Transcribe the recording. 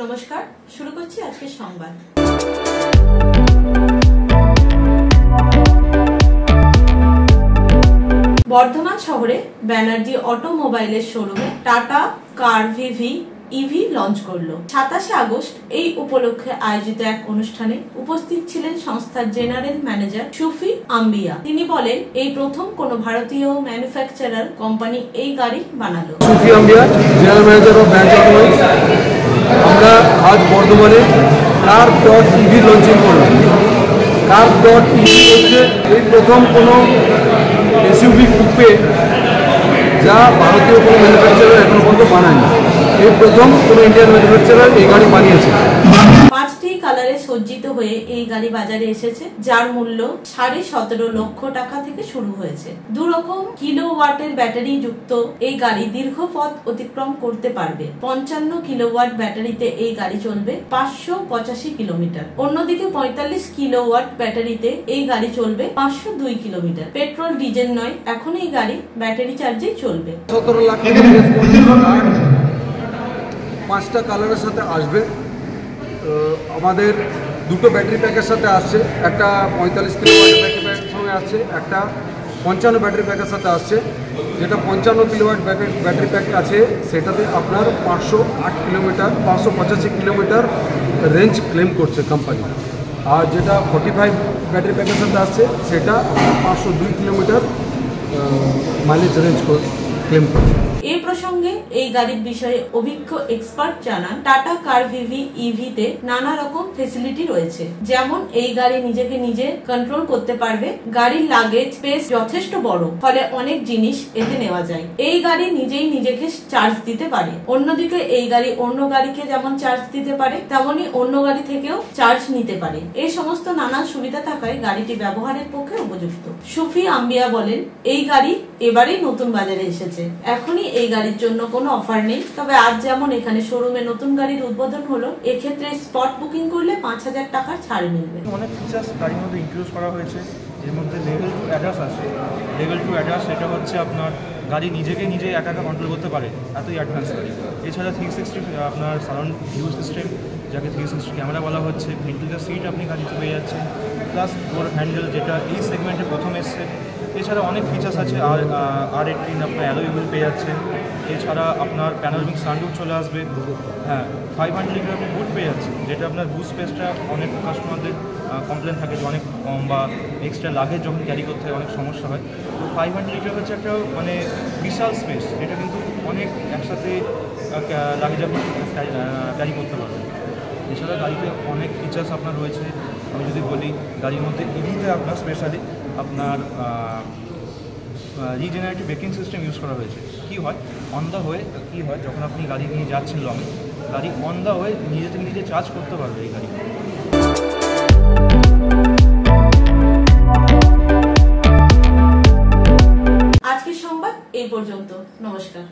নমস্কার, শুরু করছি আজকের সংবাদ। বর্ধমান শহরে ব্যানার্জি অটোমোবাইলের শোরুমে টাটা কার ভিভি ইভি লঞ্চ করলো। 27 আগস্ট এই উপলক্ষে আয়োজিত এক অনুষ্ঠানে উপস্থিত ছিলেন সংস্থার জেনারেল ম্যানেজার সুফি আম্বিয়া। তিনি বলেন, এই প্রথম কোন ভারতীয় ম্যানুফ্যাকচারার কোম্পানি এই গাড়ি বানালো। সুফি আম্বিয়া, general manager of Banerjee automobiles. আমরা আজ বর্ধমানে কার ডট ইভি লঞ্চিং করলাম। কার ডট ইভি হচ্ছে এই প্রথম কোনো এসইউভি কুপে যা ভারতীয় কোনো ম্যানুফ্যাকচারার এখনো পর্যন্ত বানায়নি। এই প্রথম কোনো ইন্ডিয়ান ম্যানুফ্যাকচারার এই গাড়ি বানিয়েছে। 5টি কালারে সজ্জিত হয়ে এই গাড়ি বাজারে এসেছে, যার মূল্য 17.5 লক্ষ টাকা থেকে শুরু হয়েছে। 2 রকম কিলোওয়াটের ব্যাটারি যুক্ত এই গাড়ি দীর্ঘ পথ অতিক্রম করতে পারবে। 55 কিলোওয়াট ব্যাটারিতে এই গাড়ি চলবে 585 কিলোমিটার। অন্যদিকে 45 কিলোওয়াট ব্যাটারিতে এই গাড়ি চলবে 502 কিলোমিটার। পেট্রোল ডিজেল নয়, এখন এই গাড়ি ব্যাটারি চার্জেই চলবে। 17 লাখ 5টা কালারের সাথে আসবে। আমাদের 2টো ব্যাটারি প্যাকের সাথে আসছে। একটা 45 কিলোওয়াট ব্যাটারি প্যাকের সঙ্গে আসছে, একটা 55 ব্যাটারি প্যাকের সাথে আসছে। যেটা 55 কিলোওয়াট ব্যাটারি প্যাক আছে সেটাতে আপনার 508 কিলোমিটার 585 কিলোমিটার রেঞ্জ ক্লেম করছে কোম্পানি। আর যেটা 45 ব্যাটারি প্যাকের সাথে আসছে সেটা আপনার 502 কিলোমিটার মাইলেজ রেঞ্জ ক্লেম করছে। এই প্রসঙ্গে এই গাড়ির বিষয়ে অভিজ্ঞ এক্সপার্ট জানান, টাটা কার ভিভি ইভিতে নানা রকম ফেসিলিটি রয়েছে। যেমন এই গাড়ি নিজেকে নিজে কন্ট্রোল করতে পারবে। গাড়ির লাগেজ স্পেস যথেষ্ট বড়, ফলে অনেক জিনিস এতে নেওয়া যায়। এই গাড়ি নিজেই নিজেকে চার্জ দিতে পারে। অন্যদিকে এই গাড়ি অন্য গাড়িকে যেমন চার্জ দিতে পারে, তেমনি অন্য গাড়ি থেকেও চার্জ নিতে পারে। এই সমস্ত নানা সুবিধা থাকায় গাড়িটি ব্যবহারের পক্ষে উপযুক্ত। সুফি আম্বিয়া বলেন, এই গাড়ি এবারেই নতুন বাজারে এসেছে। এখনই এই গাড়ির জন্য কোনো অফার নেই, তবে আজ যেমন এখানে শোরুমে নতুন গাড়ির উদ্বোধন হলো, এক্ষেত্রে স্পট বুকিং করলে 5000 টাকার ছাড় মিলবে। অনেক ফিচার্স গাড়ির মধ্যে ইনক্লুড করা হয়েছে। এর মধ্যে লেভেল 2 অ্যাডাস আছে। লেভেল 2 অ্যাডাস এটা হচ্ছে আপনার গাড়ি নিজেকে নিজে একা একা কন্ট্রোল করতে পারে, এতই অ্যাডভান্স গাড়ি। এছাড়া 360 আপনার সারাউন্ড ভিউ সিস্টেম, যাকে 360 ক্যামেরা বলা হচ্ছে। ভেন্টিলেটার সিট আপনি গাড়িতে পেয়ে যাচ্ছেন, প্লাস ডোর হ্যান্ডেল, যেটা এই সেগমেন্টে প্রথম এসছে। এছাড়া অনেক ফিচার্স আছে। R18 আপনার অ্যালয় হুইল পেয়ে যাচ্ছেন। এছাড়া আপনার প্যানোরামিক সানরুফ চলে আসবে। হ্যাঁ, 500 লিটার আপনি বুট পেয়ে যাচ্ছেন, যেটা আপনার বুট স্পেসটা অনেক কাস্টমারদের কমপ্লেন থাকে যে অনেক কম বা এক্সট্রা লাগেজ যখন ক্যারি করতে হয় অনেক সমস্যা হয়। তো 500 লিটার হচ্ছে একটা মানে বিশাল স্পেস, এটা কিন্তু অনেক একসাথে লাগেজ আপনি ক্যারি করতে পারবেন। এছাড়া গাড়িতে অনেক ফিচার্স আপনার রয়েছে। আমি যদি বলি, গাড়ির মধ্যে ইভিতে আপনার স্পেশালি আপনার রিজেনারেটিভ ব্রেকিং সিস্টেম ইউজ করা হয়েছে। কী হয়, অন দ্য ওয়ে কী হয়, যখন আপনি গাড়ি নিয়ে যাচ্ছেন লংয়ে, গাড়ি অন দ্য ওয়ে নিজে থেকে নিজে চার্জ করতে পারবে এই গাড়ি। আজকের সংবাদ এই পর্যন্ত। নমস্কার।